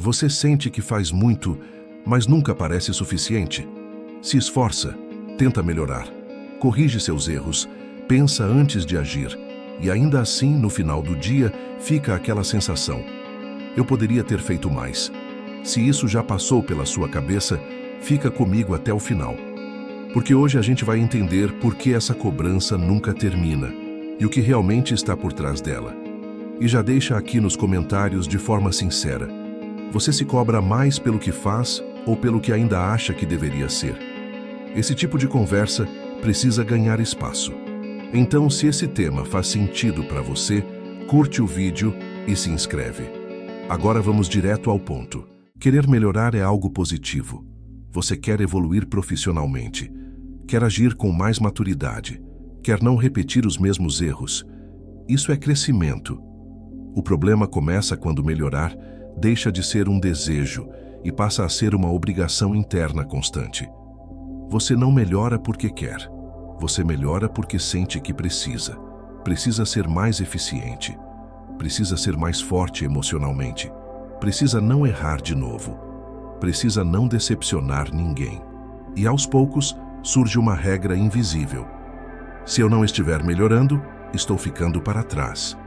Você sente que faz muito, mas nunca parece suficiente? Se esforça, tenta melhorar, corrige seus erros, pensa antes de agir, e ainda assim, no final do dia, fica aquela sensação: eu poderia ter feito mais. Se isso já passou pela sua cabeça, fica comigo até o final. Porque hoje a gente vai entender por que essa cobrança nunca termina e o que realmente está por trás dela. E já deixa aqui nos comentários de forma sincera: você se cobra mais pelo que faz ou pelo que ainda acha que deveria ser? Esse tipo de conversa precisa ganhar espaço. Então, se esse tema faz sentido para você, curte o vídeo e se inscreve. Agora vamos direto ao ponto. Querer melhorar é algo positivo. Você quer evoluir profissionalmente, quer agir com mais maturidade, quer não repetir os mesmos erros. Isso é crescimento. O problema começa quando melhorar deixa de ser um desejo e passa a ser uma obrigação interna constante. Você não melhora porque quer. Você melhora porque sente que precisa. Precisa ser mais eficiente. Precisa ser mais forte emocionalmente. Precisa não errar de novo. Precisa não decepcionar ninguém. E aos poucos surge uma regra invisível: se eu não estiver melhorando, estou ficando para trás.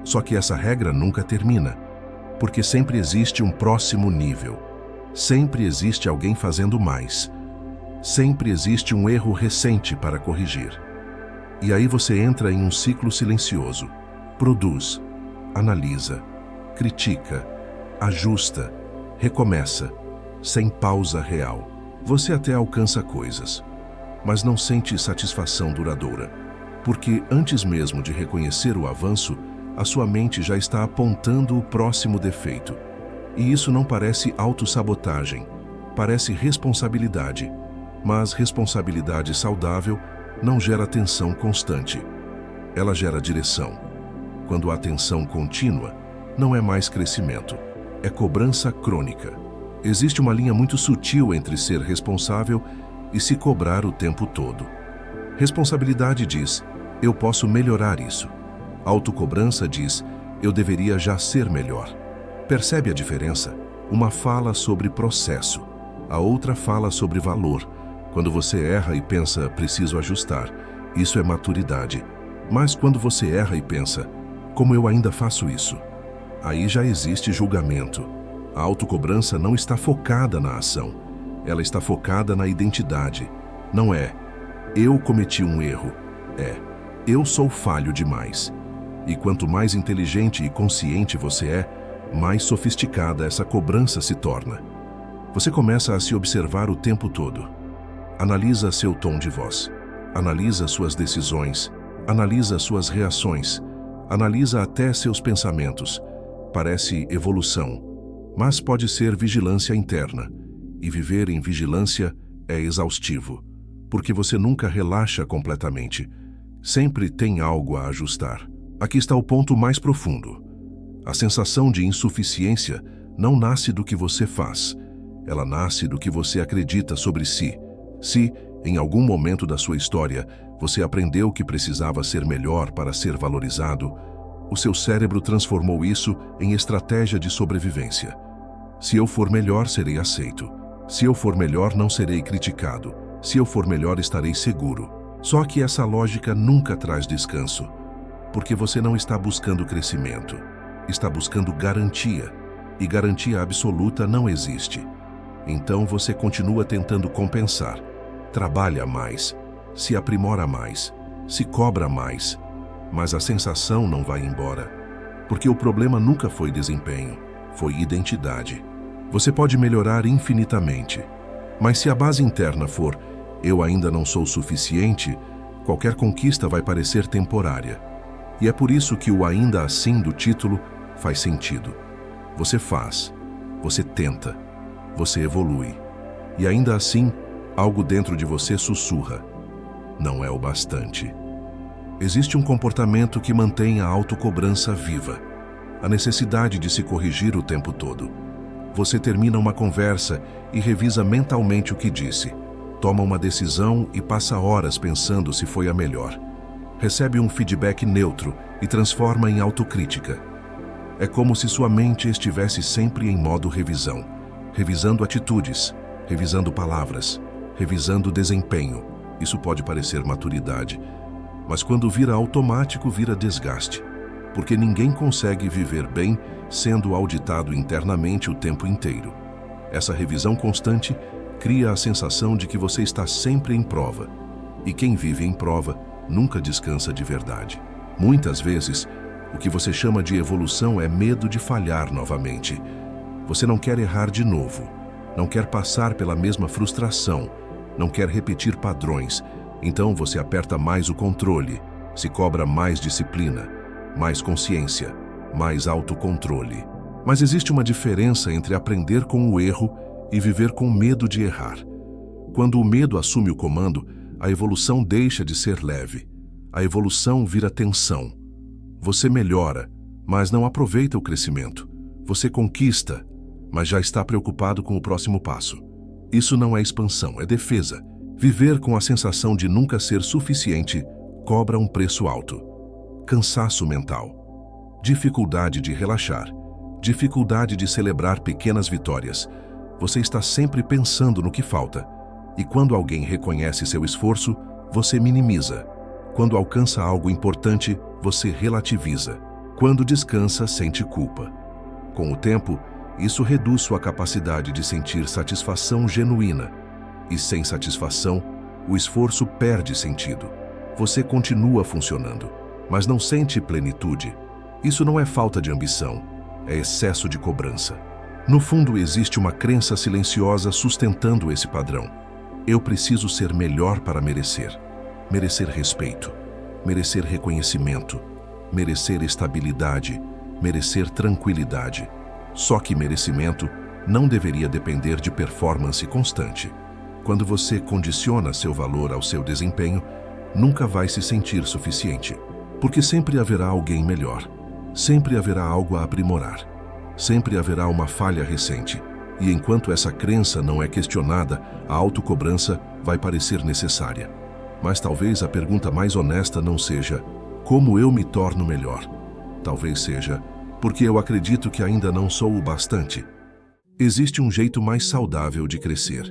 Só que essa regra nunca termina, porque sempre existe um próximo nível. Sempre existe alguém fazendo mais. Sempre existe um erro recente para corrigir. E aí você entra em um ciclo silencioso. Produz, analisa, critica, ajusta, recomeça, sem pausa real. Você até alcança coisas, mas não sente satisfação duradoura, porque antes mesmo de reconhecer o avanço, a sua mente já está apontando o próximo defeito. E isso não parece autossabotagem, parece responsabilidade. Mas responsabilidade saudável não gera tensão constante. Ela gera direção. Quando há tensão contínua, não é mais crescimento, é cobrança crônica. Existe uma linha muito sutil entre ser responsável e se cobrar o tempo todo. Responsabilidade diz: eu posso melhorar isso. Autocobrança diz: eu deveria já ser melhor. Percebe a diferença? Uma fala sobre processo, a outra fala sobre valor. Quando você erra e pensa: preciso ajustar, isso é maturidade. Mas quando você erra e pensa: como eu ainda faço isso? Aí já existe julgamento. A autocobrança não está focada na ação, ela está focada na identidade. Não é eu cometi um erro, é eu sou falho demais. E quanto mais inteligente e consciente você é, mais sofisticada essa cobrança se torna. Você começa a se observar o tempo todo. Analisa seu tom de voz, analisa suas decisões, analisa suas reações, analisa até seus pensamentos. Parece evolução, mas pode ser vigilância interna. E viver em vigilância é exaustivo, porque você nunca relaxa completamente. Sempre tem algo a ajustar. Aqui está o ponto mais profundo. A sensação de insuficiência não nasce do que você faz, ela nasce do que você acredita sobre si. Se, em algum momento da sua história, você aprendeu que precisava ser melhor para ser valorizado, o seu cérebro transformou isso em estratégia de sobrevivência. Se eu for melhor, serei aceito. Se eu for melhor, não serei criticado. Se eu for melhor, estarei seguro. Só que essa lógica nunca traz descanso, porque você não está buscando crescimento, está buscando garantia, e garantia absoluta não existe. Então você continua tentando compensar. Trabalha mais, se aprimora mais, se cobra mais, mas a sensação não vai embora, porque o problema nunca foi desempenho, foi identidade. Você pode melhorar infinitamente, mas se a base interna for eu ainda não sou suficiente, qualquer conquista vai parecer temporária. E é por isso que o ainda assim do título faz sentido. Você faz, você tenta, você evolui, e ainda assim algo dentro de você sussurra: não é o bastante. Existe um comportamento que mantém a autocobrança viva, a necessidade de se corrigir o tempo todo. Você termina uma conversa e revisa mentalmente o que disse, toma uma decisão e passa horas pensando se foi a melhor. Recebe um feedback neutro e transforma em autocrítica. É como se sua mente estivesse sempre em modo revisão, revisando atitudes, revisando palavras, revisando desempenho. Isso pode parecer maturidade, mas quando vira automático, vira desgaste, porque ninguém consegue viver bem sendo auditado internamente o tempo inteiro. Essa revisão constante cria a sensação de que você está sempre em prova, e quem vive em prova nunca descansa de verdade. Muitas vezes, o que você chama de evolução é medo de falhar novamente. Você não quer errar de novo, não quer passar pela mesma frustração, não quer repetir padrões, então você aperta mais o controle, se cobra mais disciplina, mais consciência, mais autocontrole. Mas existe uma diferença entre aprender com o erro e viver com medo de errar. Quando o medo assume o comando, a evolução deixa de ser leve. A evolução vira tensão. Você melhora, mas não aproveita o crescimento. Você conquista, mas já está preocupado com o próximo passo. Isso não é expansão, é defesa. Viver com a sensação de nunca ser suficiente cobra um preço alto. Cansaço mental, dificuldade de relaxar, dificuldade de celebrar pequenas vitórias. Você está sempre pensando no que falta. E quando alguém reconhece seu esforço, você minimiza. Quando alcança algo importante, você relativiza. Quando descansa, sente culpa. Com o tempo, isso reduz sua capacidade de sentir satisfação genuína. E sem satisfação, o esforço perde sentido. Você continua funcionando, mas não sente plenitude. Isso não é falta de ambição, é excesso de cobrança. No fundo, existe uma crença silenciosa sustentando esse padrão. Eu preciso ser melhor para merecer. Merecer respeito, merecer reconhecimento, merecer estabilidade, merecer tranquilidade. Só que merecimento não deveria depender de performance constante. Quando você condiciona seu valor ao seu desempenho, nunca vai se sentir suficiente, porque sempre haverá alguém melhor, sempre haverá algo a aprimorar, sempre haverá uma falha recente. E enquanto essa crença não é questionada, a autocobrança vai parecer necessária. Mas talvez a pergunta mais honesta não seja como eu me torno melhor. Talvez seja porque eu acredito que ainda não sou o bastante. Existe um jeito mais saudável de crescer.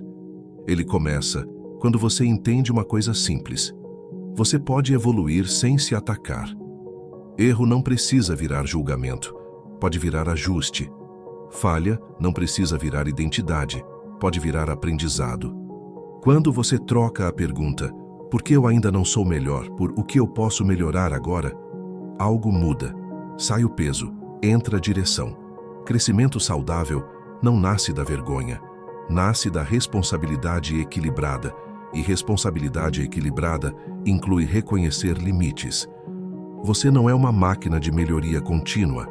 Ele começa quando você entende uma coisa simples. Você pode evoluir sem se atacar. Erro não precisa virar julgamento, pode virar ajuste. Falha não precisa virar identidade, pode virar aprendizado. Quando você troca a pergunta, por que eu ainda não sou melhor, por o que eu posso melhorar agora, algo muda. Sai o peso, entra a direção. Crescimento saudável não nasce da vergonha, nasce da responsabilidade equilibrada, e responsabilidade equilibrada inclui reconhecer limites. Você não é uma máquina de melhoria contínua,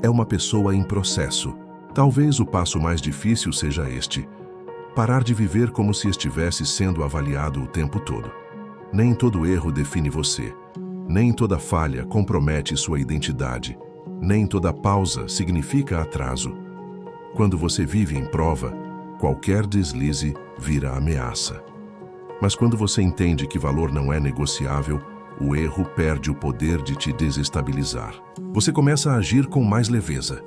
é uma pessoa em processo. Talvez o passo mais difícil seja este: parar de viver como se estivesse sendo avaliado o tempo todo. Nem todo erro define você, nem toda falha compromete sua identidade, nem toda pausa significa atraso. Quando você vive em prova, qualquer deslize vira ameaça. Mas quando você entende que valor não é negociável, o erro perde o poder de te desestabilizar. Você começa a agir com mais leveza.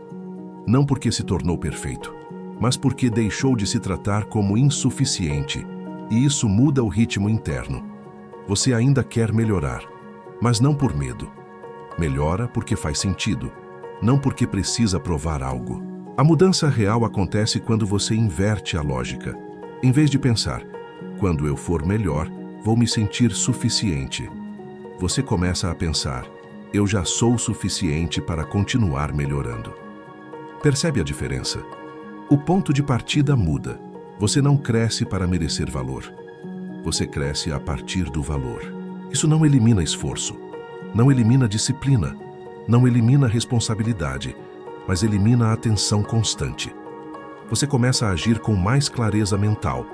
Não porque se tornou perfeito, mas porque deixou de se tratar como insuficiente, e isso muda o ritmo interno. Você ainda quer melhorar, mas não por medo. Melhora porque faz sentido, não porque precisa provar algo. A mudança real acontece quando você inverte a lógica. Em vez de pensar, quando eu for melhor, vou me sentir suficiente, você começa a pensar, eu já sou suficiente para continuar melhorando. Percebe a diferença? O ponto de partida muda. Você não cresce para merecer valor. Você cresce a partir do valor. Isso não elimina esforço, não elimina disciplina, não elimina responsabilidade, mas elimina a atenção constante. Você começa a agir com mais clareza mental,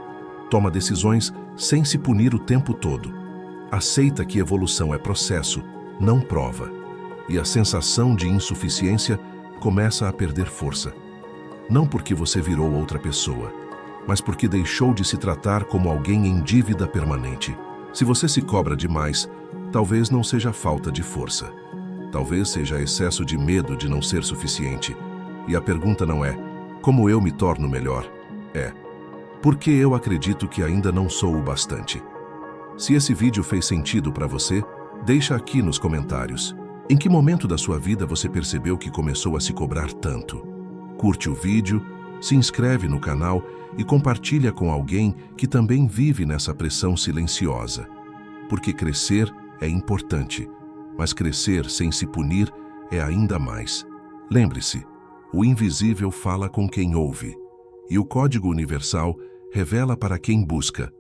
toma decisões sem se punir o tempo todo. Aceita que evolução é processo, não prova. E a sensação de insuficiência começa a perder força. Não porque você virou outra pessoa, mas porque deixou de se tratar como alguém em dívida permanente. Se você se cobra demais, talvez não seja falta de força. Talvez seja excesso de medo de não ser suficiente. E a pergunta não é: como eu me torno melhor? É: por que eu acredito que ainda não sou o bastante? Se esse vídeo fez sentido para você, deixa aqui nos comentários. Em que momento da sua vida você percebeu que começou a se cobrar tanto? Curte o vídeo, se inscreve no canal e compartilha com alguém que também vive nessa pressão silenciosa. Porque crescer é importante, mas crescer sem se punir é ainda mais. Lembre-se, o invisível fala com quem ouve, e o código universal revela para quem busca.